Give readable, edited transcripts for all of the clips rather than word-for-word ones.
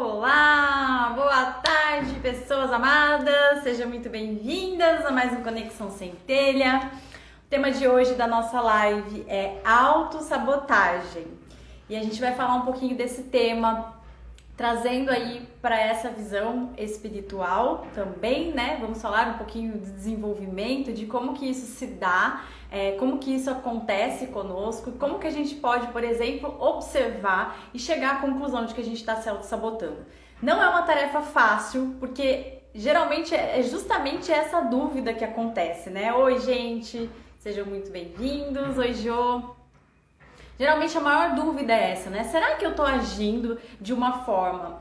Olá, boa tarde, pessoas amadas, sejam muito bem-vindas a mais um Conexão Centelha. O tema de hoje da nossa live é autossabotagem e a gente vai falar um pouquinho desse tema, trazendo aí para essa visão espiritual também, né? Vamos falar um pouquinho de desenvolvimento, de como que isso se dá, como que isso acontece conosco, como que a gente pode, por exemplo, observar e chegar à conclusão de que a gente está se auto-sabotando. Não é uma tarefa fácil, porque geralmente é justamente essa dúvida que acontece, né? Oi, gente, sejam muito bem-vindos. Oi, Jô. Geralmente a maior dúvida é essa, né? Será que eu tô agindo de uma forma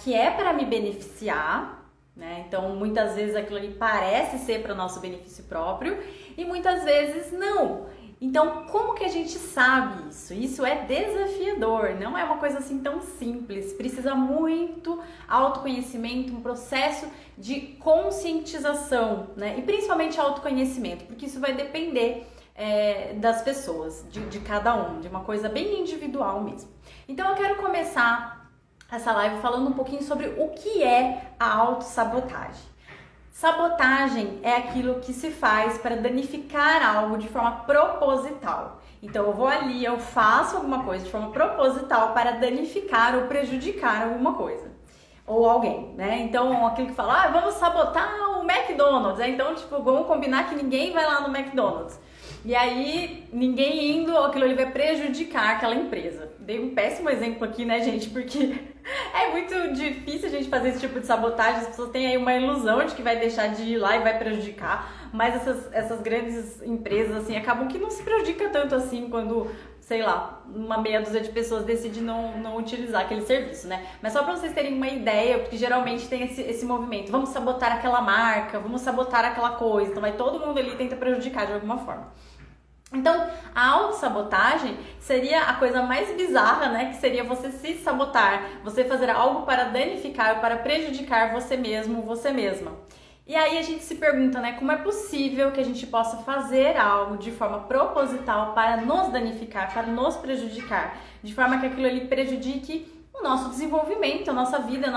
que é para me beneficiar, né? Então, muitas vezes aquilo ali parece ser para o nosso benefício próprio e muitas vezes não. Então, como que a gente sabe isso? Isso é desafiador, não é uma coisa assim tão simples. Precisa muito autoconhecimento, um processo de conscientização, né? E principalmente autoconhecimento, porque isso vai depender das pessoas, de cada um, de uma coisa bem individual mesmo. Então eu quero começar essa live falando um pouquinho sobre o que é a autossabotagem. Sabotagem é aquilo que se faz para danificar algo de forma proposital. Então eu vou ali, eu faço alguma coisa de forma proposital para danificar ou prejudicar alguma coisa. Ou alguém, né? Então, aquilo que fala, vamos sabotar o McDonald's. Então, tipo, vamos combinar que ninguém vai lá no McDonald's. E aí, ninguém indo, aquilo ali vai prejudicar aquela empresa. Dei um péssimo exemplo aqui, né, gente? Porque é muito difícil a gente fazer esse tipo de sabotagem. As pessoas têm aí uma ilusão de que vai deixar de ir lá e vai prejudicar. Mas essas grandes empresas, assim, acabam que não se prejudica tanto assim quando, sei lá, uma meia dúzia de pessoas decide não utilizar aquele serviço, né? Mas só para vocês terem uma ideia, porque geralmente tem esse movimento. Vamos sabotar aquela marca, vamos sabotar aquela coisa. Então vai todo mundo ali e tenta prejudicar de alguma forma. Então, a autossabotagem seria a coisa mais bizarra, né? Que seria você se sabotar, você fazer algo para danificar, para prejudicar você mesmo, você mesma. E aí a gente se pergunta, né? Como é possível que a gente possa fazer algo de forma proposital para nos danificar, para nos prejudicar, de forma que aquilo ali prejudique o nosso desenvolvimento, a nossa vida,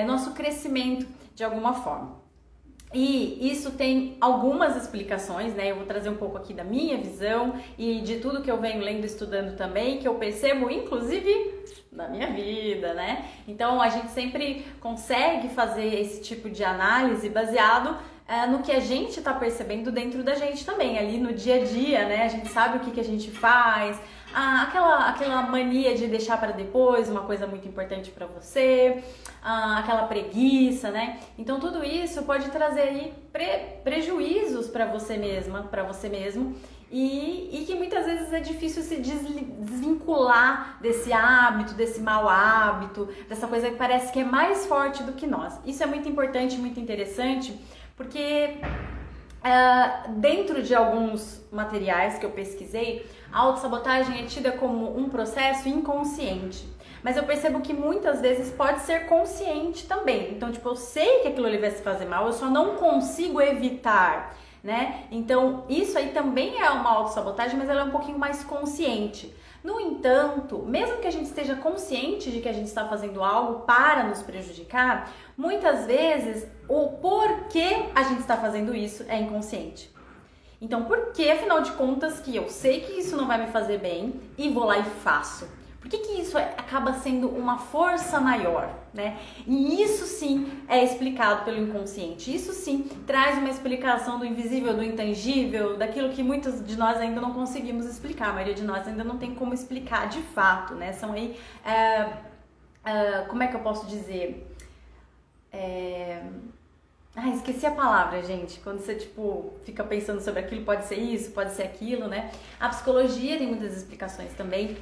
nosso crescimento de alguma forma. E isso tem algumas explicações, né? Eu vou trazer um pouco aqui da minha visão e de tudo que eu venho lendo e estudando também, que eu percebo, inclusive, na minha vida, né? Então, a gente sempre consegue fazer esse tipo de análise baseado no que a gente tá percebendo dentro da gente também, ali no dia a dia, né? A gente sabe o que a gente faz, aquela mania de deixar para depois uma coisa muito importante para você, aquela preguiça, né? Então tudo isso pode trazer aí prejuízos para você mesma, para você mesmo, e que muitas vezes é difícil se desvincular desse hábito, desse mau hábito, dessa coisa que parece que é mais forte do que nós. Isso é muito importante, muito interessante, porque dentro de alguns materiais que eu pesquisei, a autossabotagem é tida como um processo inconsciente. Mas eu percebo que muitas vezes pode ser consciente também. Então, tipo, eu sei que aquilo ali vai se fazer mal, eu só não consigo evitar, né? Então, isso aí também é uma autossabotagem, mas ela é um pouquinho mais consciente. No entanto, mesmo que a gente esteja consciente de que a gente está fazendo algo para nos prejudicar, muitas vezes o porquê a gente está fazendo isso é inconsciente. Então, por que, afinal de contas, que eu sei que isso não vai me fazer bem e vou lá e faço? Por que isso acaba sendo uma força maior, né? E isso sim é explicado pelo inconsciente. Isso sim traz uma explicação do invisível, do intangível, daquilo que muitos de nós ainda não conseguimos explicar. A maioria de nós ainda não tem como explicar de fato, né? São aí, como é que eu posso dizer? Esqueci a palavra, gente. Quando você, tipo, fica pensando sobre aquilo, pode ser isso, pode ser aquilo, né? A psicologia tem muitas explicações também.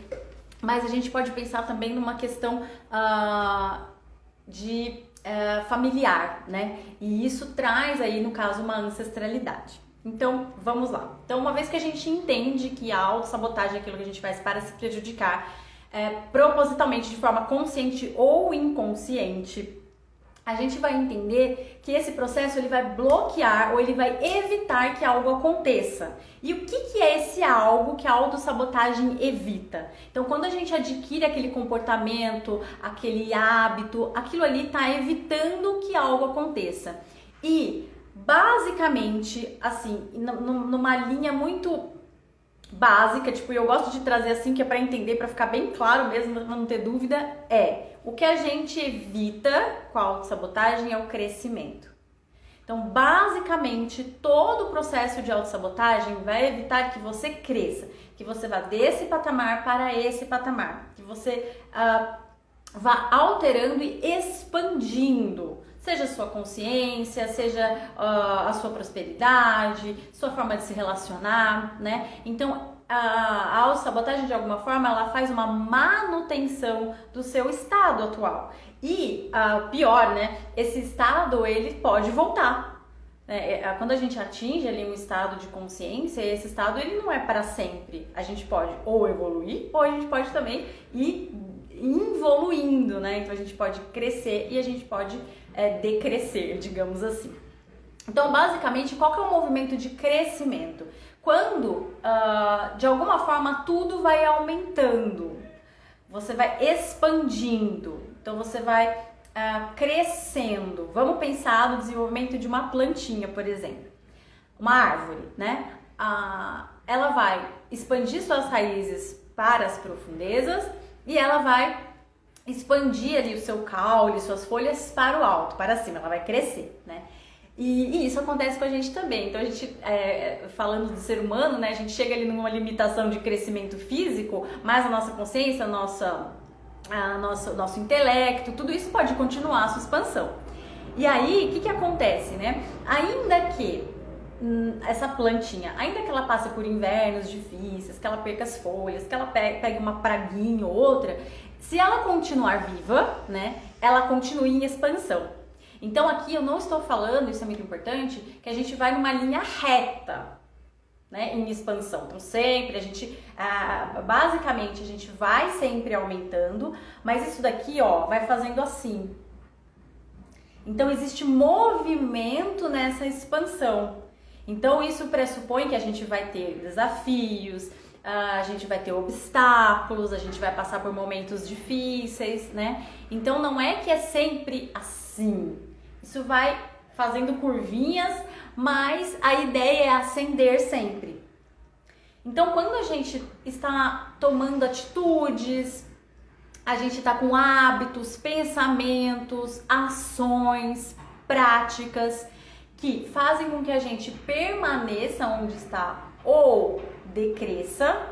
Mas a gente pode pensar também numa questão familiar, né? E isso traz aí, no caso, uma ancestralidade. Então, vamos lá. Então, uma vez que a gente entende que a autossabotagem é aquilo que a gente faz para se prejudicar propositalmente, de forma consciente ou inconsciente, a gente vai entender que esse processo ele vai bloquear ou ele vai evitar que algo aconteça. E o que é esse algo que a autossabotagem evita? Então, quando a gente adquire aquele comportamento, aquele hábito, aquilo ali está evitando que algo aconteça. E, basicamente, assim, numa linha muito básica, tipo, eu gosto de trazer assim, que é para entender, para ficar bem claro mesmo, para não ter dúvida, o que a gente evita com a autossabotagem é o crescimento. Então, basicamente, todo o processo de autossabotagem vai evitar que você cresça, que você vá desse patamar para esse patamar, que você vá alterando e expandindo, seja a sua consciência, seja a sua prosperidade, sua forma de se relacionar, né? Então, a autossabotagem, de alguma forma, ela faz uma manutenção do seu estado atual. E, pior, né? Esse estado, ele pode voltar. Quando a gente atinge ali um estado de consciência, esse estado, ele não é para sempre. A gente pode ou evoluir, ou a gente pode também ir evoluindo, né? Então, a gente pode crescer e a gente pode decrescer, digamos assim. Então, basicamente, qual que é o movimento de crescimento? Quando, de alguma forma, tudo vai aumentando, você vai expandindo, então você vai crescendo. Vamos pensar no desenvolvimento de uma plantinha, por exemplo. Uma árvore, né? Ela vai expandir suas raízes para as profundezas e ela vai expandir ali o seu caule, suas folhas para o alto, para cima, ela vai crescer, né? E isso acontece com a gente também. Então a gente, falando do ser humano, né, a gente chega ali numa limitação de crescimento físico, mas a nossa consciência, nosso intelecto, tudo isso pode continuar a sua expansão. E aí, o que acontece, né? Ainda que essa plantinha, ainda que ela passe por invernos difíceis, que ela perca as folhas, que ela pegue uma praguinha ou outra, se ela continuar viva, né, ela continua em expansão. Então aqui eu não estou falando, isso é muito importante, que a gente vai numa linha reta, né, em expansão. Então sempre a gente, basicamente a gente vai sempre aumentando, mas isso daqui, vai fazendo assim. Então existe movimento nessa expansão. Então isso pressupõe que a gente vai ter desafios, a gente vai ter obstáculos, a gente vai passar por momentos difíceis, né? Então não é que é sempre assim. Isso vai fazendo curvinhas, mas a ideia é ascender sempre. Então quando a gente está tomando atitudes, a gente está com hábitos, pensamentos, ações, práticas que fazem com que a gente permaneça onde está ou decresça,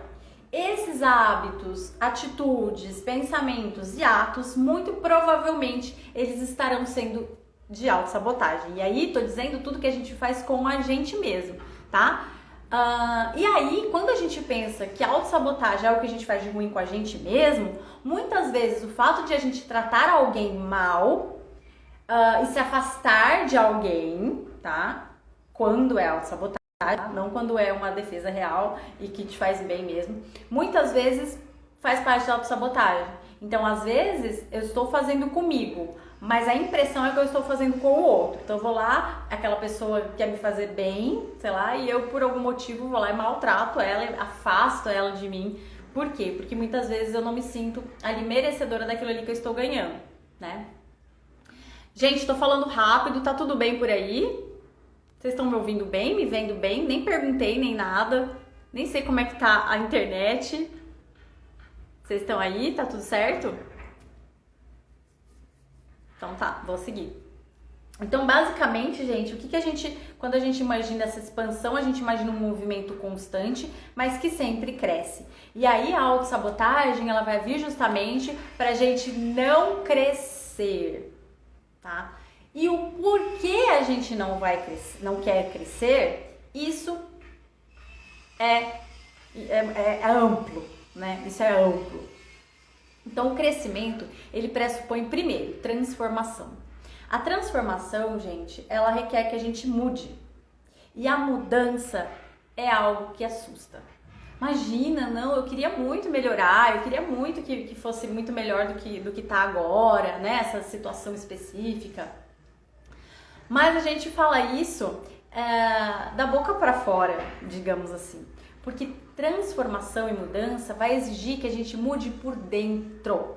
esses hábitos, atitudes, pensamentos e atos, muito provavelmente eles estarão sendo de autossabotagem. E aí, tô dizendo tudo que a gente faz com a gente mesmo, tá? E aí, quando a gente pensa que a autossabotagem é o que a gente faz de ruim com a gente mesmo, muitas vezes o fato de a gente tratar alguém mal e se afastar de alguém, tá? Quando é autossabotagem, não quando é uma defesa real e que te faz bem mesmo, muitas vezes faz parte da autossabotagem. Então, às vezes, eu estou fazendo comigo, mas a impressão é que eu estou fazendo com o outro. Então eu vou lá, aquela pessoa quer me fazer bem, sei lá, e eu por algum motivo vou lá e maltrato ela, afasto ela de mim. Por quê? Porque muitas vezes eu não me sinto ali merecedora daquilo ali que eu estou ganhando, né? Gente, tô falando rápido, tá tudo bem por aí? Vocês estão me ouvindo bem, me vendo bem? Nem perguntei, nem nada. Nem sei como é que tá a internet. Vocês estão aí? Tá tudo certo? Então tá, vou seguir. Então, basicamente, gente, o que a gente, quando a gente imagina essa expansão, a gente imagina um movimento constante, mas que sempre cresce. E aí a autossabotagem, ela vai vir justamente pra gente não crescer, tá? E o porquê a gente não vai crescer, não quer crescer, isso é amplo, né? Isso é amplo. Então, o crescimento, ele pressupõe, primeiro, transformação. A transformação, gente, ela requer que a gente mude. E a mudança é algo que assusta. Imagina, não, eu queria muito melhorar, eu queria muito que fosse muito melhor do que tá agora, né? Essa situação específica. Mas a gente fala isso da boca para fora, digamos assim. Porque transformação e mudança vai exigir que a gente mude por dentro.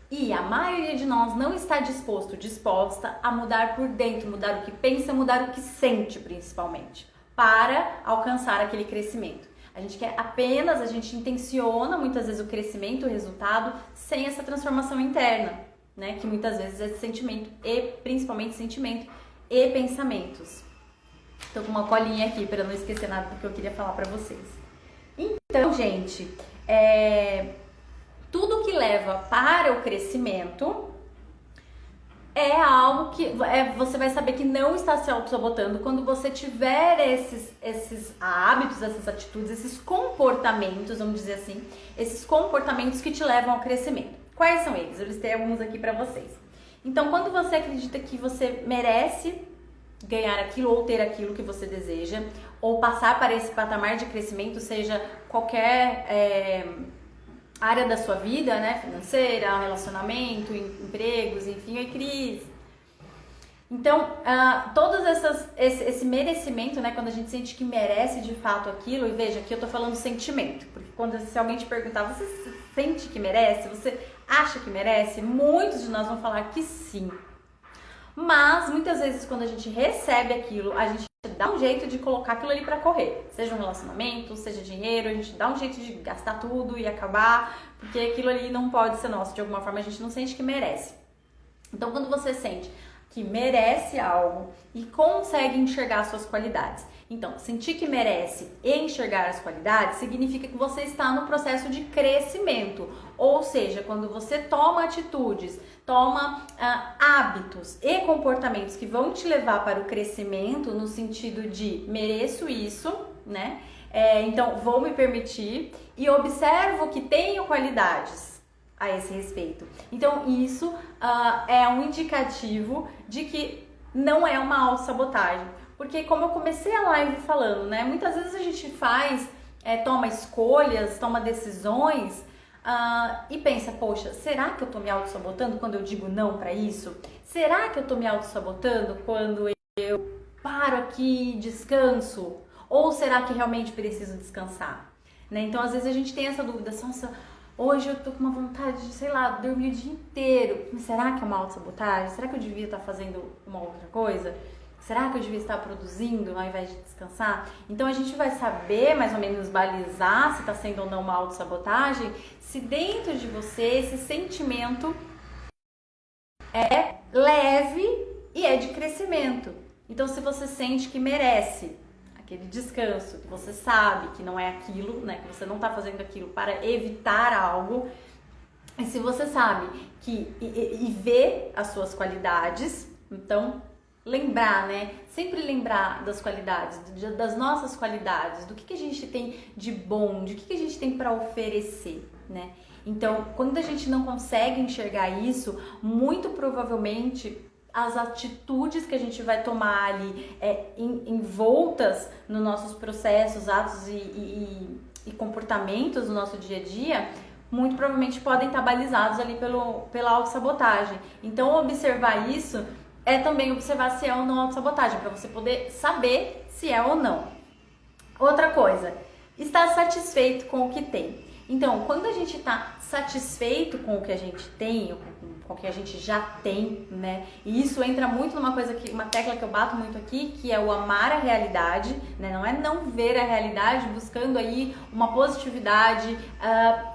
E a maioria de nós não está disposta a mudar por dentro, mudar o que pensa, mudar o que sente principalmente, para alcançar aquele crescimento. A gente quer apenas, a gente intenciona muitas vezes o crescimento, o resultado, sem essa transformação interna, né? Que muitas vezes é sentimento e principalmente sentimento e pensamentos. Tô com uma colinha aqui para não esquecer nada do que eu queria falar para vocês. Então, gente, tudo que leva para o crescimento é algo que você vai saber que não está se auto-sabotando quando você tiver esses hábitos, essas atitudes, esses comportamentos, vamos dizer assim, esses comportamentos que te levam ao crescimento. Quais são eles? Eu listei alguns aqui para vocês. Então, quando você acredita que você merece ganhar aquilo ou ter aquilo que você deseja, ou passar para esse patamar de crescimento, seja qualquer área da sua vida, né, financeira, relacionamento, empregos, enfim, e crise. Então, todos esse merecimento, né, quando a gente sente que merece de fato aquilo, e veja, aqui eu tô falando sentimento, porque se alguém te perguntar, você sente que merece? Você acha que merece? Muitos de nós vão falar que sim. Mas, muitas vezes, quando a gente recebe aquilo, a gente dá um jeito de colocar aquilo ali pra correr. Seja um relacionamento, seja dinheiro, a gente dá um jeito de gastar tudo e acabar, porque aquilo ali não pode ser nosso. De alguma forma, a gente não sente que merece. Então, quando você sente que merece algo e consegue enxergar suas qualidades. Então, sentir que merece e enxergar as qualidades significa que você está no processo de crescimento. Ou seja, quando você toma atitudes, toma hábitos e comportamentos que vão te levar para o crescimento no sentido de mereço isso, né? Então, vou me permitir e observo que tenho qualidades a esse respeito. Então, isso é um indicativo de que não é uma autossabotagem. Porque como eu comecei a live falando, né? Muitas vezes a gente toma escolhas, toma decisões e pensa, poxa, será que eu tô me autossabotando quando eu digo não pra isso? Será que eu tô me autossabotando quando eu paro aqui e descanso? Ou será que realmente preciso descansar? Né? Então, às vezes a gente tem essa dúvida, nossa, hoje eu tô com uma vontade de, sei lá, dormir o dia inteiro. Mas será que é uma autossabotagem? Será que eu devia estar fazendo uma outra coisa? Será que eu devia estar produzindo ao invés de descansar? Então a gente vai saber mais ou menos balizar se está sendo ou não uma autossabotagem, se dentro de você esse sentimento é leve e é de crescimento. Então se você sente que merece aquele descanso, que você sabe que não é aquilo, né, que você não está fazendo aquilo para evitar algo, e se você sabe que e vê as suas qualidades, então lembrar, né? Sempre lembrar das qualidades, das nossas qualidades, do que a gente tem de bom, de que a gente tem para oferecer, né? Então, quando a gente não consegue enxergar isso, muito provavelmente as atitudes que a gente vai tomar ali envoltas nos nossos processos, atos e comportamentos do nosso dia a dia, muito provavelmente podem estar balizados ali pela autossabotagem. Então, observar isso é também observar se é ou não autossabotagem, para você poder saber se é ou não. Outra coisa, estar satisfeito com o que tem. Então, quando a gente está satisfeito com o que a gente tem, com o que a gente já tem, né? E isso entra muito numa coisa uma tecla que eu bato muito aqui, que é o amar a realidade, né? Não é não ver a realidade buscando aí uma positividade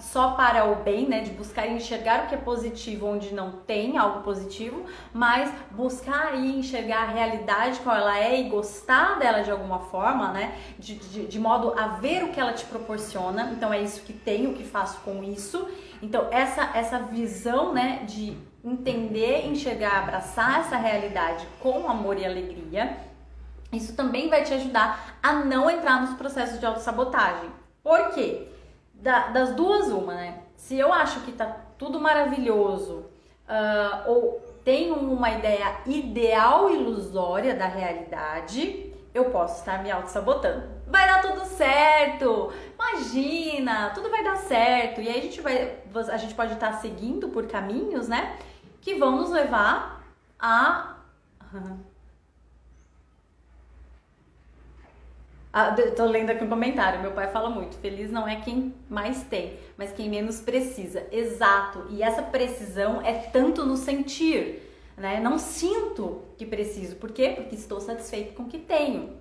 só para o bem, né? De buscar enxergar o que é positivo onde não tem algo positivo, mas buscar aí enxergar a realidade qual ela é e gostar dela de alguma forma, né? De modo a ver o que ela te proporciona. Então é isso que tenho, o que faço com isso. Então essa visão, né, de entender, enxergar, abraçar essa realidade com amor e alegria, isso também vai te ajudar a não entrar nos processos de autossabotagem. Por quê? Das duas, uma, né? Se eu acho que tá tudo maravilhoso ou tenho uma ideia ideal ilusória da realidade, eu posso estar me autossabotando. vai dar tudo certo, imagina, tudo vai dar certo. E aí a gente pode estar seguindo por caminhos, né, que vão nos levar a... Tô lendo aqui um comentário, meu pai fala muito, feliz não é quem mais tem, mas quem menos precisa. Exato, e essa precisão é tanto no sentir, né? Não sinto que preciso, por quê? Porque estou satisfeito com o que tenho.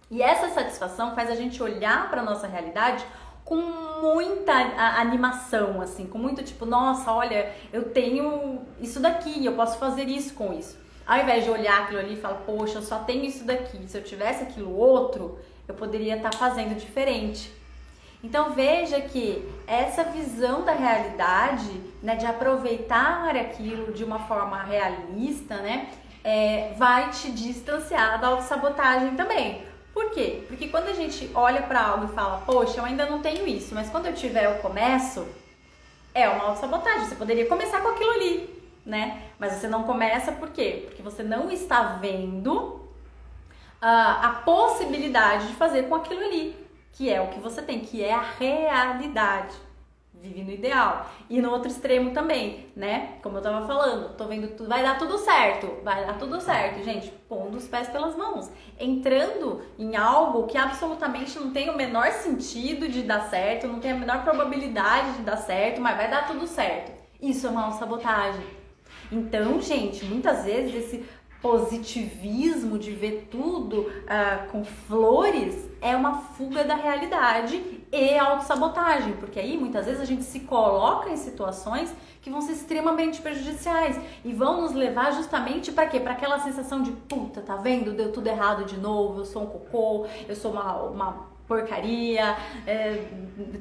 E essa satisfação faz a gente olhar para nossa realidade com muita animação, assim, com muito tipo, nossa, olha, eu tenho isso daqui, eu posso fazer isso com isso. Ao invés de olhar aquilo ali e falar, poxa, eu só tenho isso daqui, se eu tivesse aquilo outro, eu poderia estar fazendo diferente. Então veja que essa visão da realidade, né, de aproveitar aquilo de uma forma realista, né, vai te distanciar da autossabotagem também. Por quê? Porque quando a gente olha para algo e fala, poxa, eu ainda não tenho isso, mas quando eu tiver eu começo, é uma autossabotagem. Você poderia começar com aquilo ali, né? Mas você não começa por quê? Porque você não está vendo a possibilidade de fazer com aquilo ali, que é o que você tem, que é a realidade. Vive no ideal. E no outro extremo também, né? Como eu tava falando, tô vendo tudo, vai dar tudo certo, gente, pondo os pés pelas mãos, entrando em algo que absolutamente não tem o menor sentido de dar certo, não tem a menor probabilidade de dar certo, mas vai dar tudo certo. Isso é uma autossabotagem. Então, gente, muitas vezes esse positivismo de ver tudo com flores é uma fuga da realidade e autossabotagem, porque aí muitas vezes a gente se coloca em situações que vão ser extremamente prejudiciais e vão nos levar justamente para quê? Para aquela sensação de puta, tá vendo? Deu tudo errado de novo, eu sou um cocô, eu sou uma porcaria,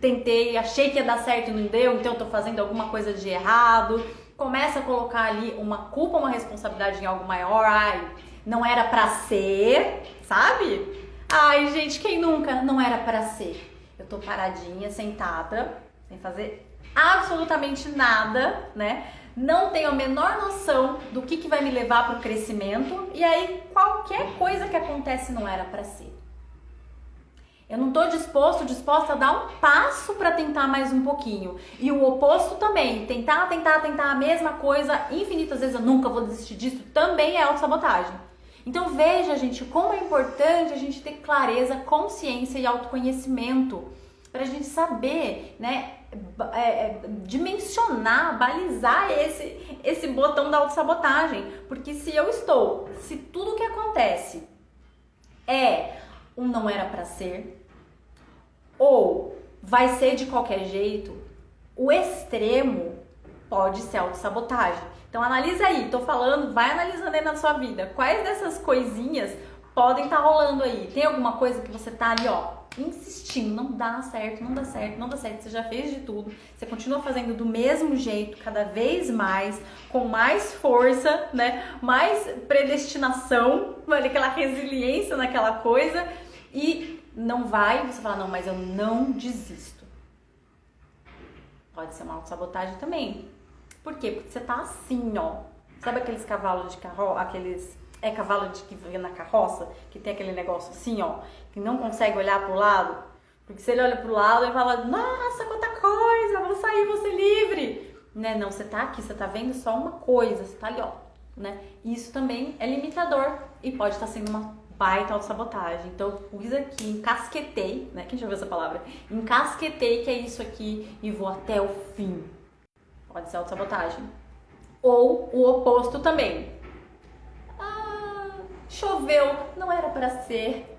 tentei, achei que ia dar certo e não deu, então eu tô fazendo alguma coisa de errado. Começa a colocar ali uma culpa, uma responsabilidade em algo maior. Ai, não era pra ser, sabe? Ai, gente, quem nunca não era pra ser? Eu tô paradinha, sentada, sem fazer absolutamente nada, né? Não tenho a menor noção do que vai me levar pro crescimento. E aí, qualquer coisa que acontece não era pra ser. Eu não estou disposta a dar um passo para tentar mais um pouquinho. E o oposto também, tentar a mesma coisa infinitas vezes, eu nunca vou desistir disso, também é autossabotagem. Então veja, gente, como é importante a gente ter clareza, consciência e autoconhecimento para a gente saber, né, dimensionar, balizar esse botão da autossabotagem. Porque se tudo que acontece não era para ser, ou vai ser de qualquer jeito, o extremo pode ser autossabotagem. Então analisa aí, tô falando, vai analisando aí na sua vida, quais dessas coisinhas podem estar rolando aí. Tem alguma coisa que você tá ali, ó, insistindo, não dá certo, você já fez de tudo, você continua fazendo do mesmo jeito, cada vez mais, com mais força, né, mais predestinação, aquela resiliência naquela coisa, e não vai, você fala, não, mas eu não desisto. Pode ser uma autossabotagem também. Por quê? Porque você tá assim, ó. Sabe aqueles cavalos de carroça, cavalo que vem na carroça, que tem aquele negócio assim, ó, que não consegue olhar pro lado? Porque se ele olha pro lado, ele fala, nossa, quanta coisa, vou sair, vou ser livre. Né? Não, você tá aqui, você tá vendo só uma coisa, você tá ali, ó. Né? Isso também é limitador e pode estar sendo uma baita autossabotagem. Então eu pus aqui, encasquetei, né? Quem já ouviu essa palavra? Encasquetei que é isso aqui e vou até o fim. Pode ser autossabotagem. Ou o oposto também. Choveu, não era pra ser.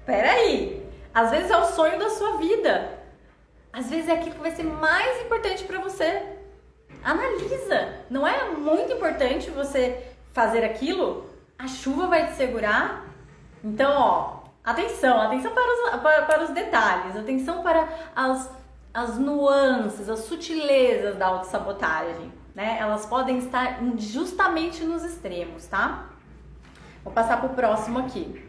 Peraí, às vezes é o sonho da sua vida. Às vezes é aquilo que vai ser mais importante pra você. Analisa. Não é muito importante você fazer aquilo? A chuva vai te segurar? Então, ó, atenção para os detalhes, atenção para as nuances, as sutilezas da autossabotagem, né? Elas podem estar justamente nos extremos, tá? Vou passar pro próximo aqui.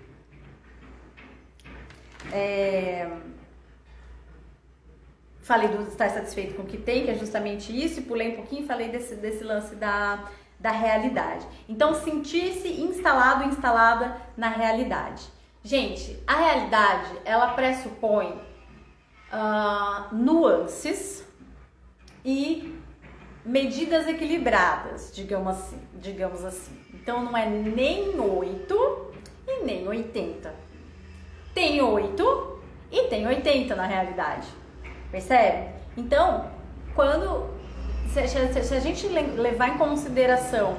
Falei do estar satisfeito com o que tem, que é justamente isso, e pulei um pouquinho e falei desse lance da realidade. Então, sentir-se instalada na realidade. Gente, a realidade, ela pressupõe nuances e medidas equilibradas, digamos assim. Então não é nem 8 e nem 80. Tem 8 e tem 80 na realidade. Percebe? Então, se a gente levar em consideração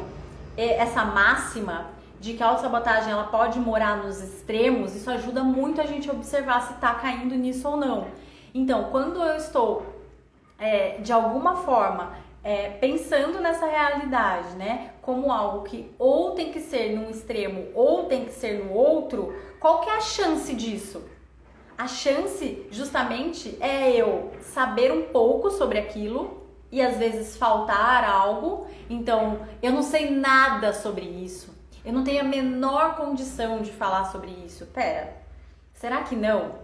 essa máxima de que a autossabotagem ela pode morar nos extremos, isso ajuda muito a gente a observar se está caindo nisso ou não. Então, quando eu estou, de alguma forma, pensando nessa realidade, né, como algo que ou tem que ser num extremo ou tem que ser no outro, qual que é a chance disso? A chance, justamente, é eu saber um pouco sobre aquilo e às vezes faltar algo. Então, eu não sei nada sobre isso. Eu não tenho a menor condição de falar sobre isso. Pera, será que não?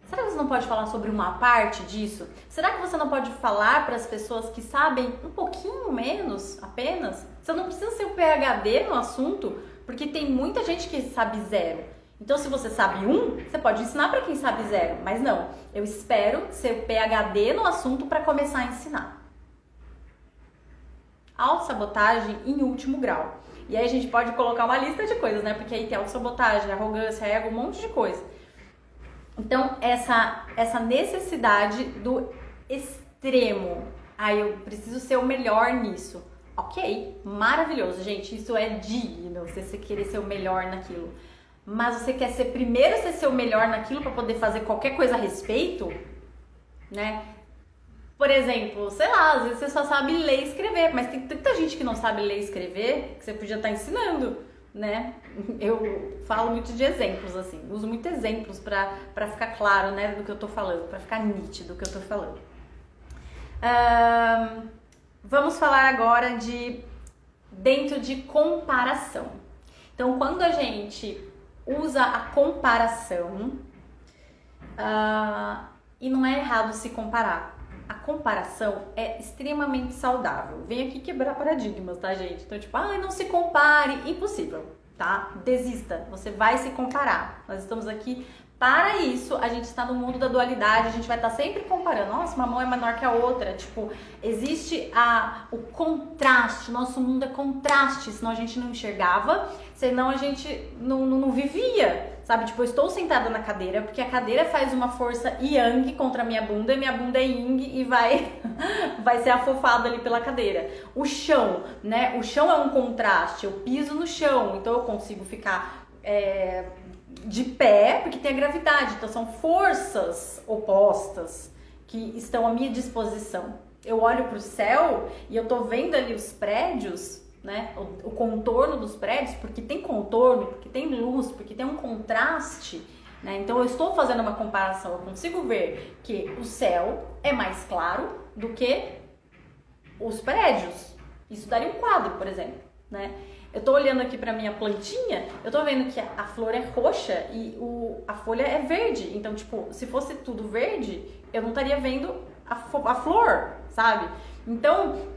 Será que você não pode falar sobre uma parte disso? Será que você não pode falar para as pessoas que sabem um pouquinho menos apenas? Você não precisa ser o PhD no assunto, porque tem muita gente que sabe zero. Então, se você sabe você pode ensinar para quem sabe zero. Mas não, eu espero ser o PhD no assunto para começar a ensinar. Autossabotagem em último grau. E aí a gente pode colocar uma lista de coisas, né? Porque aí tem autossabotagem, arrogância, ego, um monte de coisa. Então, essa necessidade do extremo. Eu preciso ser o melhor nisso. Ok, maravilhoso, gente. Isso é digno, você querer ser o melhor naquilo. Mas você quer ser primeiro ser o melhor naquilo para poder fazer qualquer coisa a respeito, né? Por exemplo, sei lá, às vezes você só sabe ler e escrever, mas tem tanta gente que não sabe ler e escrever que você podia estar ensinando, né? Eu falo muito de exemplos, assim, uso muito exemplos pra ficar claro, né, do que eu tô falando, pra ficar nítido do que eu tô falando. Vamos falar agora dentro de comparação. Então, quando a gente usa a comparação, e não é errado se comparar. A comparação é extremamente saudável. Vem aqui quebrar paradigmas, tá, gente? Então, tipo, não se compare. Impossível, tá? Desista. Você vai se comparar. Nós estamos aqui para isso. A gente está no mundo da dualidade. A gente vai estar sempre comparando. Nossa, uma mão é menor que a outra. Tipo, existe o contraste. Nosso mundo é contraste. Senão a gente não enxergava. Senão a gente não vivia. Sabe, tipo, eu estou sentada na cadeira porque a cadeira faz uma força yang contra a minha bunda e minha bunda é yin e vai ser afofado ali pela cadeira. O chão, né? O chão é um contraste, eu piso no chão, então eu consigo ficar de pé porque tem a gravidade. Então são forças opostas que estão à minha disposição. Eu olho para o céu e eu tô vendo ali os prédios, né, o contorno dos prédios, porque tem contorno, porque tem luz, porque tem um contraste, né? Então eu estou fazendo uma comparação, eu consigo ver que o céu é mais claro do que os prédios. Isso daria um quadro, por exemplo, né? Eu tô olhando aqui para minha plantinha, eu tô vendo que a flor é roxa e a folha é verde. Então, tipo, se fosse tudo verde, eu não estaria vendo a flor, sabe? Então,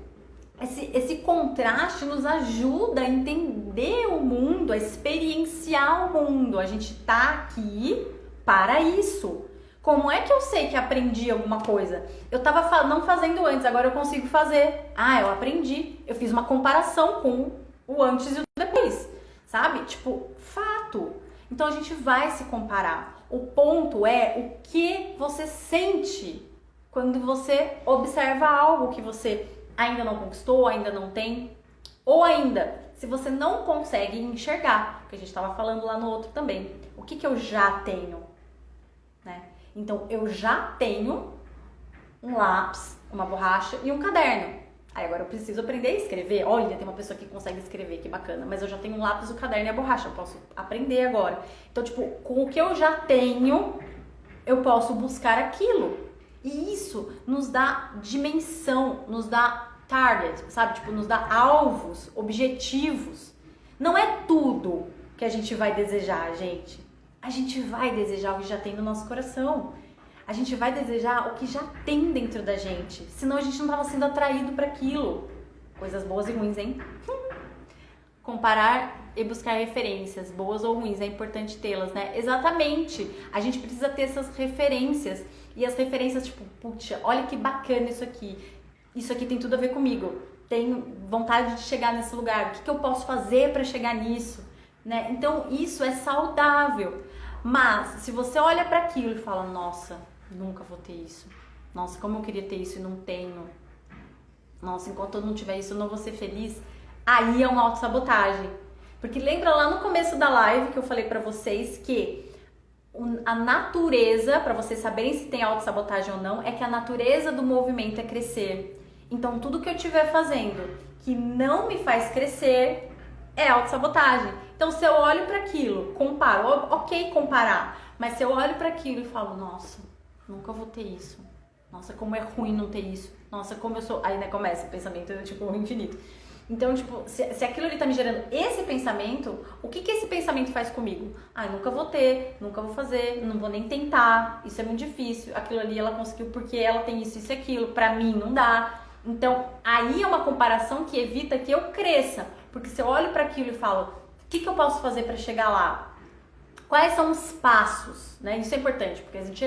esse contraste nos ajuda a entender o mundo, a experienciar o mundo. A gente tá aqui para isso. Como é que eu sei que aprendi alguma coisa? Eu tava não fazendo antes, agora eu consigo fazer. Eu aprendi. Eu fiz uma comparação com o antes e o depois, sabe? Tipo, fato. Então a gente vai se comparar. O ponto é o que você sente quando você observa algo que você ainda não conquistou, ainda não tem, ou ainda, se você não consegue enxergar, que a gente estava falando lá no outro também, o que eu já tenho, né? Então, eu já tenho um lápis, uma borracha e um caderno. Agora eu preciso aprender a escrever. Olha, tem uma pessoa que consegue escrever, que bacana, mas eu já tenho um lápis, o caderno e a borracha, eu posso aprender agora. Então, tipo, com o que eu já tenho, eu posso buscar aquilo. E isso nos dá dimensão, nos dá target, sabe? Tipo, nos dá alvos, objetivos. Não é tudo que a gente vai desejar, gente. A gente vai desejar o que já tem no nosso coração. A gente vai desejar o que já tem dentro da gente. Senão a gente não estava sendo atraído para aquilo. Coisas boas e ruins, hein? Comparar e buscar referências, boas ou ruins, é importante tê-las, né? Exatamente. A gente precisa ter essas referências. E as referências, tipo, puxa, olha que bacana isso aqui. Isso aqui tem tudo a ver comigo. Tenho vontade de chegar nesse lugar. O que eu posso fazer para chegar nisso? Né? Então, isso é saudável. Mas, se você olha para aquilo e fala, nossa, nunca vou ter isso. Nossa, como eu queria ter isso e não tenho. Nossa, enquanto eu não tiver isso, eu não vou ser feliz. Aí é uma autossabotagem. Porque lembra lá no começo da live que eu falei pra vocês que a natureza, pra vocês saberem se tem autossabotagem ou não, é que a natureza do movimento é crescer. Então tudo que eu estiver fazendo que não me faz crescer é autossabotagem. Então se eu olho pra aquilo, comparo, ok comparar, mas se eu olho pra aquilo e falo, nossa, nunca vou ter isso. Nossa, como é ruim não ter isso. Nossa, como eu sou... Aí, né, começa o pensamento, tipo, infinito. Então, tipo, se aquilo ali tá me gerando esse pensamento, o que esse pensamento faz comigo? Ah, nunca vou ter, nunca vou fazer, não vou nem tentar, isso é muito difícil. Aquilo ali ela conseguiu porque ela tem isso e aquilo, pra mim não dá. Então, aí é uma comparação que evita que eu cresça. Porque se eu olho pra aquilo e falo, o que eu posso fazer pra chegar lá? Quais são os passos, né? Isso é importante, porque a gente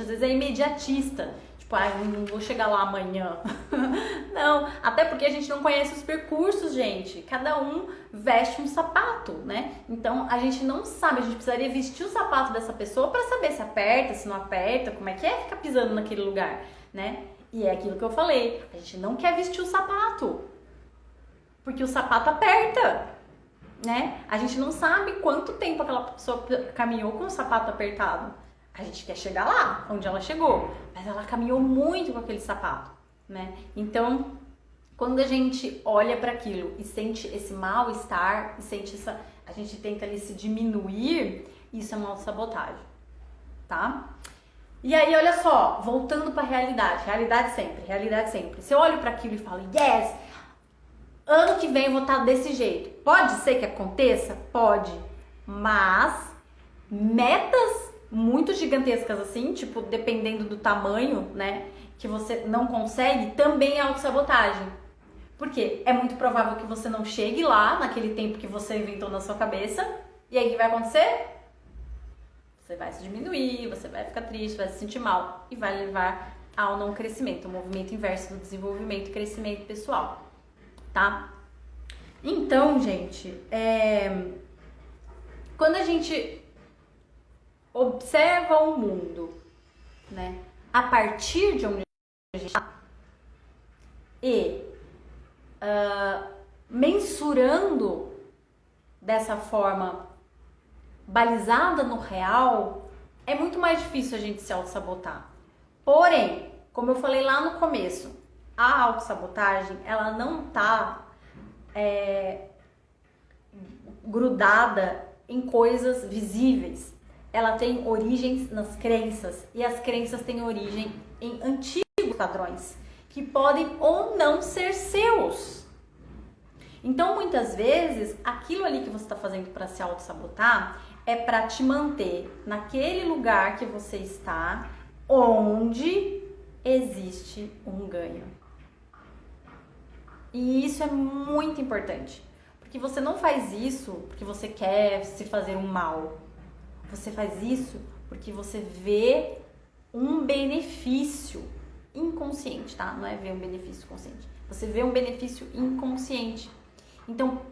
às vezes é imediatista. Tipo, não vou chegar lá amanhã. Não, até porque a gente não conhece os percursos, gente. Cada um veste um sapato, né? Então, a gente não sabe, a gente precisaria vestir o sapato dessa pessoa para saber se aperta, se não aperta, como é que ficar pisando naquele lugar, né? E é aquilo que eu falei, a gente não quer vestir o sapato, porque o sapato aperta, né? A gente não sabe quanto tempo aquela pessoa caminhou com o sapato apertado. A gente quer chegar lá, onde ela chegou, mas ela caminhou muito com aquele sapato, né? Então, quando a gente olha para aquilo e sente esse mal-estar, e sente a gente tenta ali se diminuir, isso é uma autossabotagem, tá? E aí, olha só, voltando para realidade sempre. Se eu olho para aquilo e falo, yes, ano que vem eu vou estar desse jeito. Pode ser que aconteça? Pode, mas metas muito gigantescas assim, tipo, dependendo do tamanho, né, que você não consegue, também é autossabotagem. Por quê? É muito provável que você não chegue lá naquele tempo que você inventou na sua cabeça, e aí o que vai acontecer? Você vai se diminuir, você vai ficar triste, vai se sentir mal, e vai levar ao não crescimento, o movimento inverso do desenvolvimento e crescimento pessoal, tá? Então, gente, quando a gente observa o mundo, né, a partir de onde a gente está e mensurando dessa forma balizada no real, é muito mais difícil a gente se autossabotar. Porém, como eu falei lá no começo, a autossabotagem, ela não tá grudada em coisas visíveis. Ela tem origens nas crenças, e as crenças têm origem em antigos padrões, que podem ou não ser seus. Então, muitas vezes, aquilo ali que você está fazendo para se auto-sabotar é para te manter naquele lugar que você está, onde existe um ganho. E isso é muito importante, porque você não faz isso porque você quer se fazer um mal. Você faz isso porque você vê um benefício inconsciente, tá? Não é ver um benefício consciente. Você vê um benefício inconsciente. Então,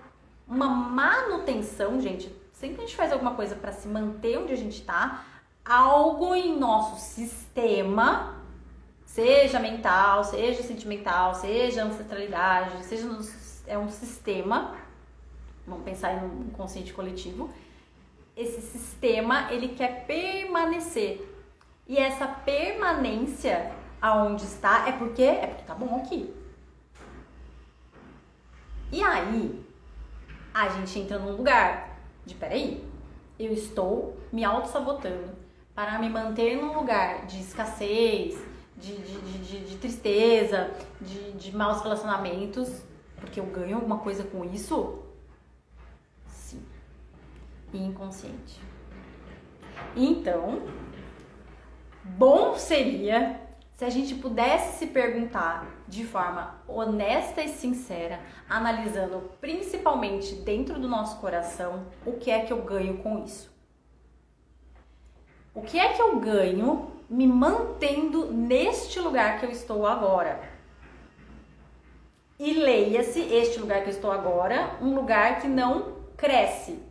uma manutenção, gente, sempre que a gente faz alguma coisa para se manter onde a gente tá, algo em nosso sistema, seja mental, seja sentimental, seja ancestralidade, seja um sistema, vamos pensar em um inconsciente coletivo, esse sistema, ele quer permanecer. E essa permanência aonde está é porque tá bom aqui. E aí, a gente entra num lugar de, peraí, eu estou me auto-sabotando para me manter num lugar de escassez, de tristeza, de maus relacionamentos, porque eu ganho alguma coisa com isso? Sim. Inconsciente. Então, bom seria Se a gente pudesse se perguntar de forma honesta e sincera, analisando principalmente dentro do nosso coração, o que é que eu ganho com isso? O que é que eu ganho me mantendo neste lugar que eu estou agora? E leia-se, este lugar que eu estou agora, um lugar que não cresce,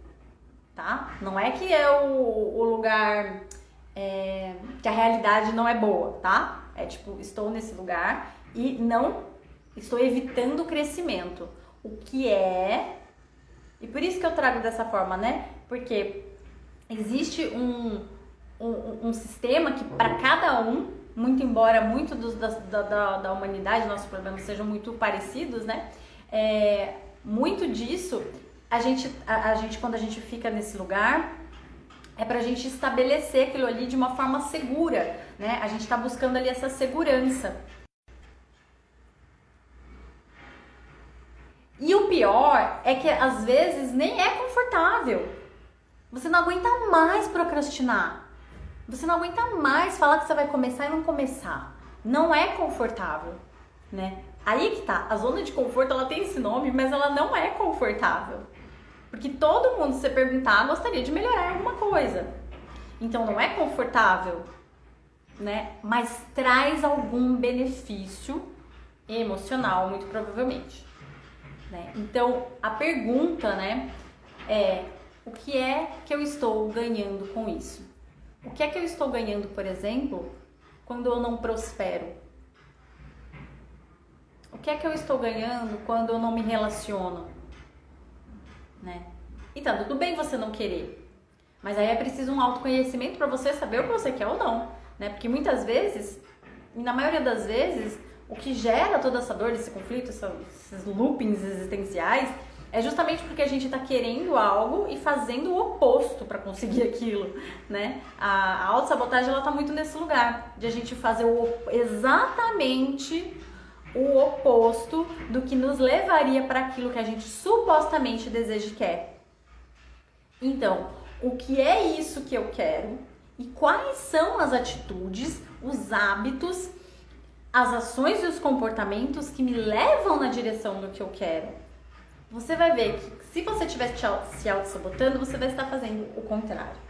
tá? Não é que é o lugar que a realidade não é boa, tá? É tipo, estou nesse lugar e não estou evitando o crescimento. O que é... E por isso que eu trago dessa forma, né? Porque existe um sistema que para cada um, muito embora muito da humanidade, nossos problemas sejam muito parecidos, né? Muito disso, a gente quando a gente fica nesse lugar, é pra gente estabelecer aquilo ali de uma forma segura, né? A gente tá buscando ali essa segurança. E o pior é que às vezes nem é confortável. Você não aguenta mais procrastinar. Você não aguenta mais falar que você vai começar e não começar. Não é confortável, né? Aí que tá, a zona de conforto, ela tem esse nome, mas ela não é confortável. Porque todo mundo, se você perguntar, gostaria de melhorar alguma coisa. Então não é confortável, né? Mas traz algum benefício emocional, muito provavelmente, né? Então a pergunta, né, é: o que é que eu estou ganhando com isso? O que é que eu estou ganhando, por exemplo, quando eu não prospero? O que é que eu estou ganhando quando eu não me relaciono? Né? E tá tudo bem você não querer, mas aí é preciso um autoconhecimento para você saber o que você quer ou não, né? Porque muitas vezes, e na maioria das vezes, o que gera toda essa dor, esse conflito, esses loopings existenciais, é justamente porque a gente tá querendo algo e fazendo o oposto para conseguir aquilo, né? A autossabotagem, ela tá muito nesse lugar de a gente fazer exatamente o oposto do que nos levaria para aquilo que a gente supostamente deseja e quer. Então, o que é isso que eu quero e quais são as atitudes, os hábitos, as ações e os comportamentos que me levam na direção do que eu quero? Você vai ver que se você estiver se auto-sabotando, você vai estar fazendo o contrário.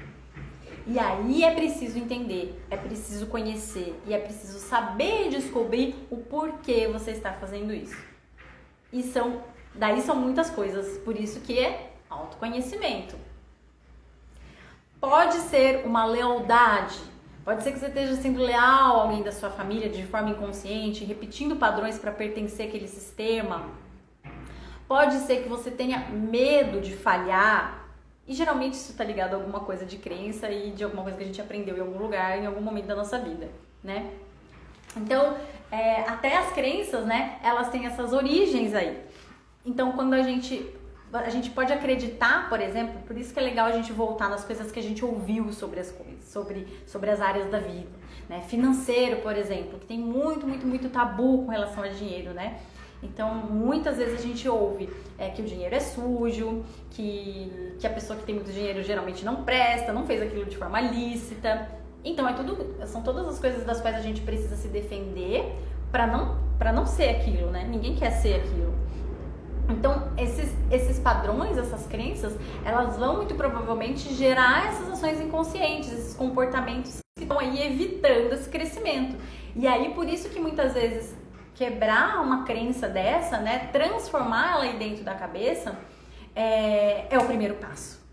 E aí é preciso entender, é preciso conhecer e é preciso saber descobrir o porquê você está fazendo isso. E daí são muitas coisas, por isso que é autoconhecimento. Pode ser uma lealdade, pode ser que você esteja sendo leal a alguém da sua família de forma inconsciente, repetindo padrões para pertencer àquele sistema. Pode ser que você tenha medo de falhar. E geralmente isso está ligado a alguma coisa de crença e de alguma coisa que a gente aprendeu em algum lugar, em algum momento da nossa vida, né? Então, até as crenças, né, elas têm essas origens aí. Então, quando a gente pode acreditar, por exemplo, por isso que é legal a gente voltar nas coisas que a gente ouviu sobre as coisas, sobre as áreas da vida, né? Financeiro, por exemplo, que tem muito tabu com relação a dinheiro, né? Então, muitas vezes a gente ouve que o dinheiro é sujo, que a pessoa que tem muito dinheiro geralmente não presta, não fez aquilo de forma lícita. Então, são todas as coisas das quais a gente precisa se defender para não ser aquilo, né? Ninguém quer ser aquilo. Então, esses padrões, essas crenças, elas vão muito provavelmente gerar essas ações inconscientes, esses comportamentos que estão aí evitando esse crescimento. E aí, por isso que muitas vezes quebrar uma crença dessa, né, transformá-la aí dentro da cabeça, é o primeiro passo.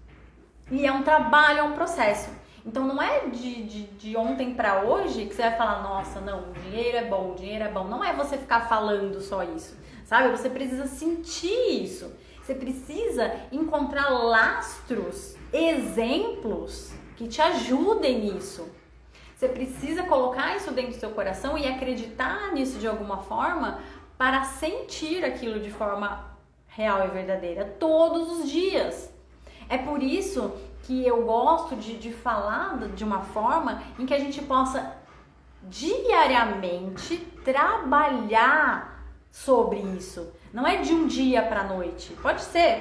E é um trabalho, é um processo. Então não é de ontem para hoje que você vai falar, nossa, não, o dinheiro é bom, o dinheiro é bom. Não é você ficar falando só isso, sabe? Você precisa sentir isso. Você precisa encontrar lastros, exemplos que te ajudem nisso. Você precisa colocar isso dentro do seu coração e acreditar nisso de alguma forma para sentir aquilo de forma real e verdadeira todos os dias. É por isso que eu gosto de falar de uma forma em que a gente possa diariamente trabalhar sobre isso. Não é de um dia para a noite. Pode ser.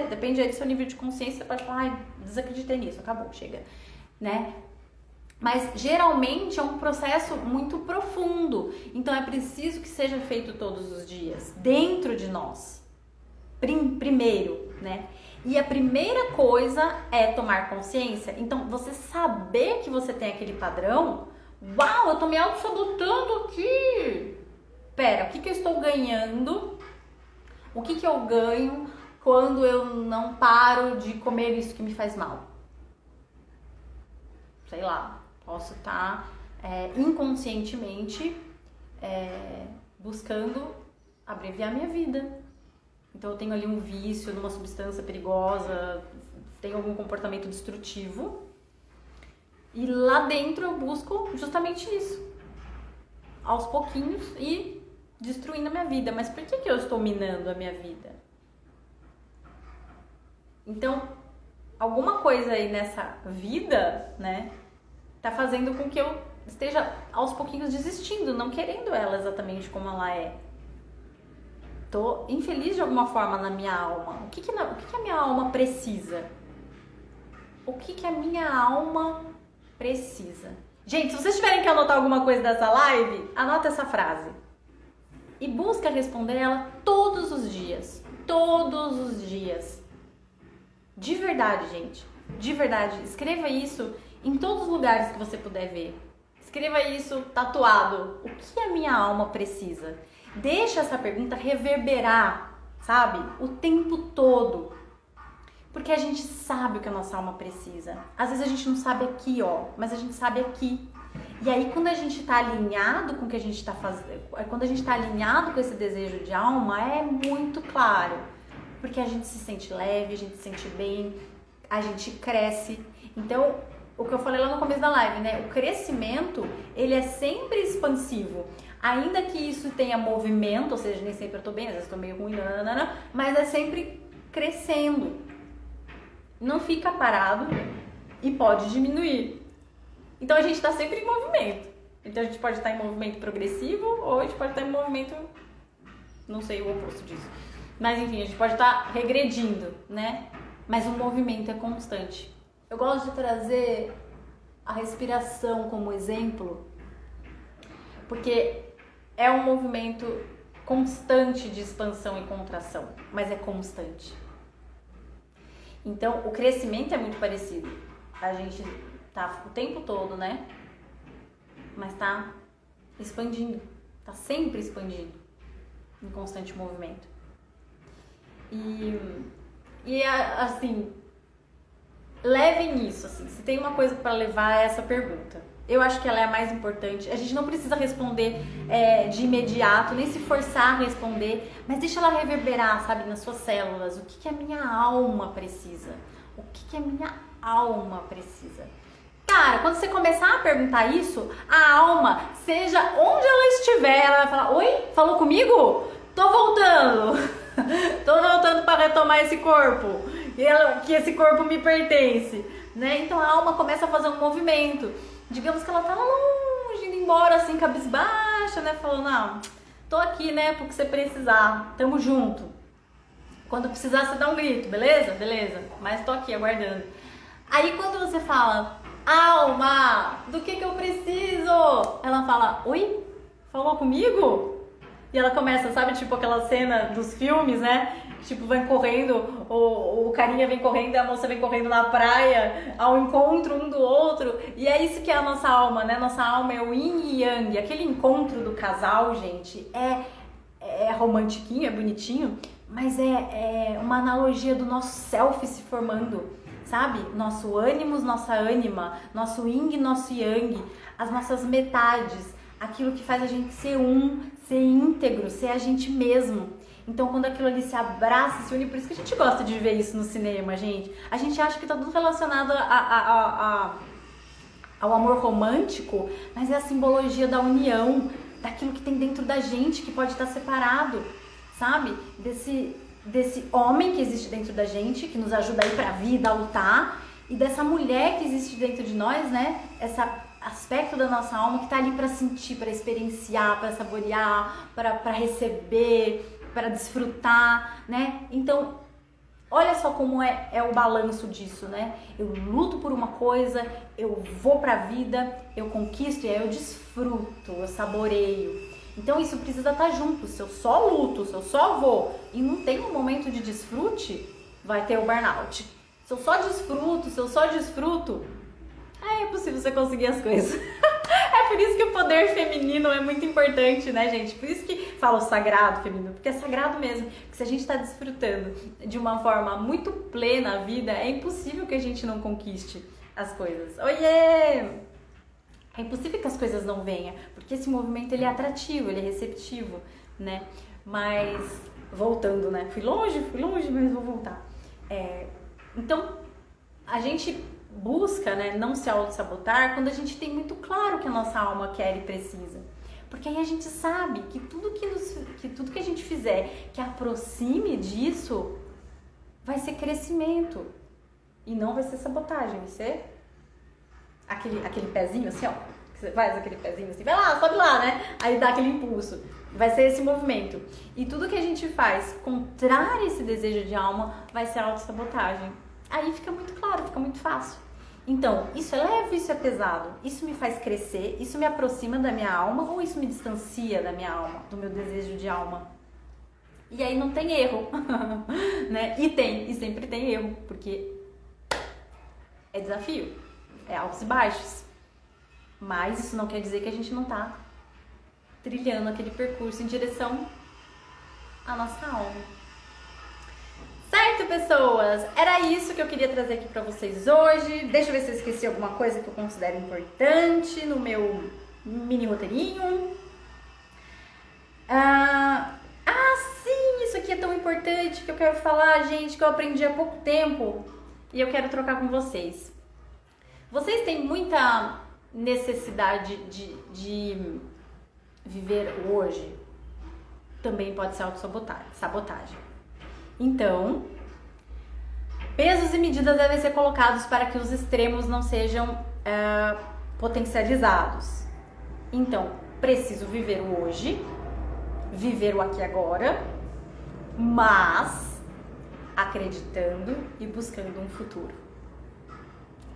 Depende aí do seu nível de consciência. Você pode falar, ai, desacreditei nisso, acabou, chega, né? Mas geralmente é um processo muito profundo, então é preciso que seja feito todos os dias, dentro de nós, primeiro, né? E a primeira coisa é tomar consciência. Então, você saber que você tem aquele padrão, uau, eu tô me auto-sabotando aqui. Pera, o que eu estou ganhando? O que eu ganho quando eu não paro de comer isso que me faz mal? Sei lá, posso estar inconscientemente buscando abreviar minha vida. Então eu tenho ali um vício numa substância perigosa, tenho algum comportamento destrutivo e lá dentro eu busco justamente isso, aos pouquinhos e destruindo a minha vida. Mas por que eu estou minando a minha vida? Então, alguma coisa aí nessa vida, né, tá fazendo com que eu esteja aos pouquinhos desistindo, não querendo ela exatamente como ela é. Tô infeliz de alguma forma na minha alma. O que a minha alma precisa? O que a minha alma precisa? Gente, se vocês tiverem que anotar alguma coisa dessa live, anota essa frase. E busca responder ela todos os dias. Todos os dias. De verdade, gente. De verdade. Escreva isso em todos os lugares que você puder ver. Escreva isso tatuado. O que a minha alma precisa? Deixa essa pergunta reverberar, sabe? O tempo todo. Porque a gente sabe o que a nossa alma precisa. Às vezes a gente não sabe aqui, ó, mas a gente sabe aqui. E aí quando a gente tá alinhado com o que a gente tá fazendo, quando a gente tá alinhado com esse desejo de alma, é muito claro. Porque a gente se sente leve, a gente se sente bem, a gente cresce. Então, o que eu falei lá no começo da live, né? O crescimento, ele é sempre expansivo. Ainda que isso tenha movimento, ou seja, nem sempre eu tô bem, às vezes eu tô meio ruim, mas é sempre crescendo. Não fica parado e pode diminuir. Então a gente tá sempre em movimento. Então a gente pode estar em movimento progressivo ou a gente pode estar em movimento, não sei o oposto disso. Mas enfim, a gente pode estar regredindo, né? Mas o movimento é constante. Eu gosto de trazer a respiração como exemplo, porque é um movimento constante de expansão e contração, mas é constante. Então, o crescimento é muito parecido. A gente tá o tempo todo, né? Mas tá expandindo, tá sempre expandindo, em constante movimento. E assim, levem isso, assim, se tem uma coisa para levar é essa pergunta. Eu acho que ela é a mais importante. A gente não precisa responder de imediato, nem se forçar a responder, mas deixa ela reverberar, sabe, nas suas células. O que a minha alma precisa? O que a minha alma precisa? Cara, quando você começar a perguntar isso, a alma, seja onde ela estiver, ela vai falar: oi, falou comigo? Tô voltando. Tô voltando para retomar esse corpo. Que esse corpo me pertence, né? Então a alma começa a fazer um movimento. Digamos que ela tá lá longe, indo embora assim, cabisbaixa, né? Falando: não, tô aqui, né? Porque você precisar, tamo junto. Quando precisar, você dá um grito, beleza? Beleza, mas tô aqui aguardando. Aí quando você fala: alma, do que eu preciso? Ela fala: oi? Falou comigo? E ela começa, sabe, tipo aquela cena dos filmes, né? Tipo, vem correndo, o carinha vem correndo e a moça vem correndo na praia, ao encontro um do outro. E é isso que é a nossa alma, né? Nossa alma é o yin e yang. Aquele encontro do casal, gente, é romantiquinho, é bonitinho, mas é uma analogia do nosso self se formando, sabe? Nosso ânimos, nossa ânima, nosso yin e nosso yang, as nossas metades, aquilo que faz a gente ser ser íntegro, ser a gente mesmo. Então, quando aquilo ali se abraça, se une, por isso que a gente gosta de ver isso no cinema, gente. A gente acha que tá tudo relacionado ao amor romântico, mas é a simbologia da união, daquilo que tem dentro da gente, que pode estar separado, sabe? Desse homem que existe dentro da gente, que nos ajuda a ir pra vida, a lutar, e dessa mulher que existe dentro de nós, né? Essa aspecto da nossa alma que tá ali para sentir, para experienciar, para saborear, para receber, para desfrutar, né? Então, Olha só como é o balanço disso, né? Eu luto por uma coisa, eu vou pra vida, eu conquisto e aí eu desfruto, eu saboreio. Então isso precisa estar junto. Se eu só luto, se eu só vou e não tem um momento de desfrute, vai ter o burnout. Se eu só desfruto, é impossível você conseguir as coisas. É por isso que o poder feminino é muito importante, né, gente? Por isso que fala o sagrado feminino, porque é sagrado mesmo. Porque se a gente está desfrutando de uma forma muito plena a vida, é impossível que a gente não conquiste as coisas. Oiê! É impossível que as coisas não venham, porque esse movimento ele é atrativo, ele é receptivo, né? Mas, voltando, né? Fui longe, mas vou voltar. Então, a gente busca, né, não se auto-sabotar quando a gente tem muito claro que a nossa alma quer e precisa. Porque aí a gente sabe que tudo que a gente fizer que aproxime disso vai ser crescimento e não vai ser sabotagem, vai ser aquele pezinho assim, ó, que você faz aquele pezinho assim, vai lá, sobe lá, né? Aí dá aquele impulso. Vai ser esse movimento. E tudo que a gente faz contrário a esse desejo de alma vai ser autossabotagem. Aí fica muito claro, fica muito fácil. Então, isso é leve, isso é pesado? Isso me faz crescer? Isso me aproxima da minha alma ou isso me distancia da minha alma, do meu desejo de alma? E aí não tem erro, né? E sempre tem erro, porque é desafio, é altos e baixos. Mas isso não quer dizer que a gente não tá trilhando aquele percurso em direção à nossa alma. Certo, pessoas? Era isso que eu queria trazer aqui pra vocês hoje. Deixa eu ver se eu esqueci alguma coisa que eu considero importante no meu mini roteirinho. Sim, isso aqui é tão importante que eu quero falar, gente, que eu aprendi há pouco tempo e eu quero trocar com vocês. Vocês têm muita necessidade de viver o hoje? Também pode ser autossabotagem. Então, pesos e medidas devem ser colocados para que os extremos não sejam potencializados. Então, preciso viver o hoje, viver o aqui e agora, mas acreditando e buscando um futuro.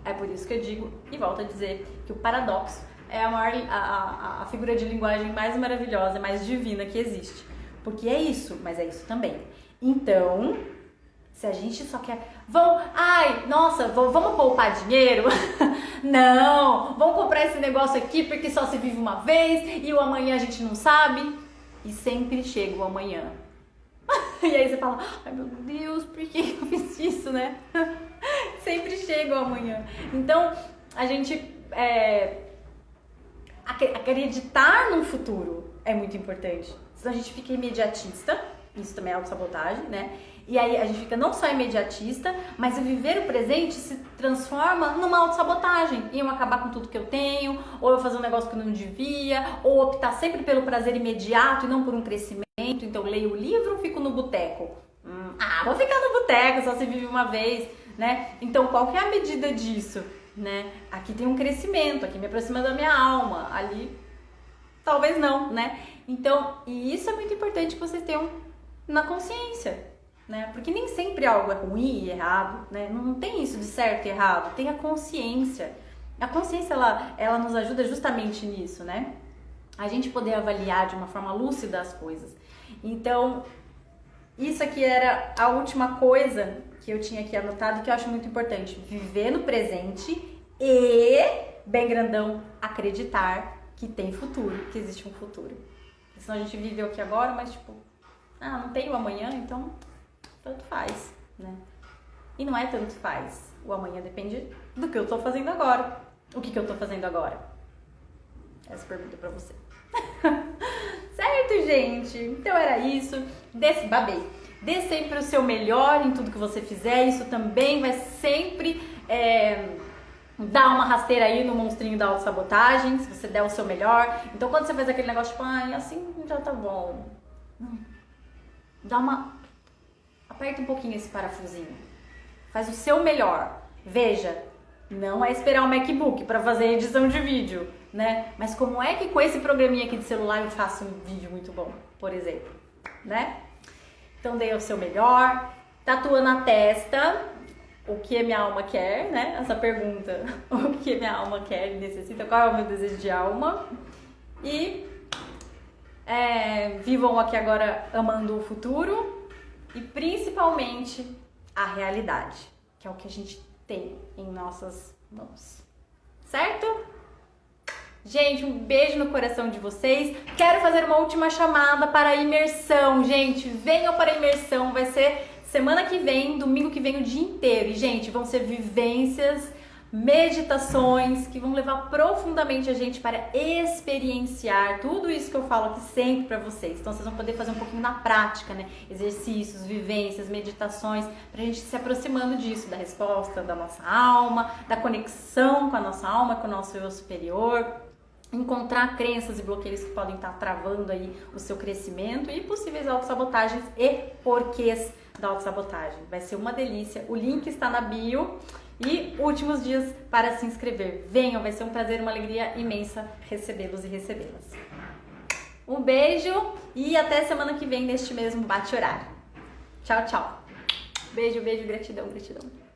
É por isso que eu digo e volto a dizer que o paradoxo é a figura de linguagem mais maravilhosa, mais divina que existe. Porque é isso, mas é isso também. Então, se a gente só quer... vamos poupar dinheiro? Não, vamos comprar esse negócio aqui porque só se vive uma vez e o amanhã a gente não sabe. E sempre chega o amanhã. E aí você fala, ai meu Deus, por que eu fiz isso, né? Sempre chega o amanhã. Então, a gente acreditar no futuro é muito importante. Senão a gente fica imediatista, isso também é autossabotagem, né? E aí a gente fica não só imediatista, mas o viver o presente se transforma numa autossabotagem. E eu acabar com tudo que eu tenho, ou eu fazer um negócio que eu não devia, ou optar sempre pelo prazer imediato e não por um crescimento. Então eu leio o livro ou fico no boteco? Vou ficar no boteco, só se vive uma vez, né? Então qual que é a medida disso, né? Aqui tem um crescimento, aqui me aproxima da minha alma, ali talvez não, né? Então, e isso é muito importante que vocês tenham na consciência, né? Porque nem sempre algo é ruim e errado, né? Não tem isso de certo e errado, tem a consciência. A consciência, ela nos ajuda justamente nisso, né? A gente poder avaliar de uma forma lúcida as coisas. Então, isso aqui era a última coisa que eu tinha aqui anotado que eu acho muito importante. Viver no presente e, bem grandão, acreditar que tem futuro, que existe um futuro. Senão a gente vive aqui agora, mas tipo, não tem o amanhã, então tanto faz, né? E não é tanto faz. O amanhã depende do que eu tô fazendo agora. O que eu tô fazendo agora? Essa pergunta pra você. Certo, gente? Então era isso. Babei. Dê sempre o seu melhor em tudo que você fizer. Isso também vai sempre dar uma rasteira aí no monstrinho da autossabotagem, se você der o seu melhor. Então quando você faz aquele negócio tipo, assim já tá bom. Aperta um pouquinho esse parafusinho. Faz o seu melhor. Veja, não é esperar um MacBook para fazer edição de vídeo, né? Mas como é que com esse programinha aqui de celular eu faço um vídeo muito bom, por exemplo, né? Então dê o seu melhor, Tatua na testa, o que minha alma quer, né? Essa pergunta, o que minha alma quer e necessita, qual é o meu desejo de alma. E vivam aqui agora amando o futuro e principalmente a realidade, que é o que a gente tem em nossas mãos. Certo? Gente, um beijo no coração de vocês. Quero fazer uma última chamada para a imersão. Gente, venham para a imersão. Vai ser semana que vem, domingo que vem, o dia inteiro. E, gente, vão ser vivências, meditações que vão levar profundamente a gente para experienciar tudo isso que eu falo aqui sempre para vocês. Então, vocês vão poder fazer um pouquinho na prática, né? Exercícios, vivências, meditações, pra gente se aproximando disso, da resposta da nossa alma, da conexão com a nossa alma, com o nosso eu superior. Encontrar crenças e bloqueios que podem estar travando aí o seu crescimento e possíveis autossabotagens e porquês da autossabotagem. Vai ser uma delícia. O link está na bio e últimos dias para se inscrever. Venham, vai ser um prazer, uma alegria imensa recebê-los e recebê-las. Um beijo e até semana que vem neste mesmo bate-horário. Tchau, tchau. Beijo, beijo, gratidão, gratidão.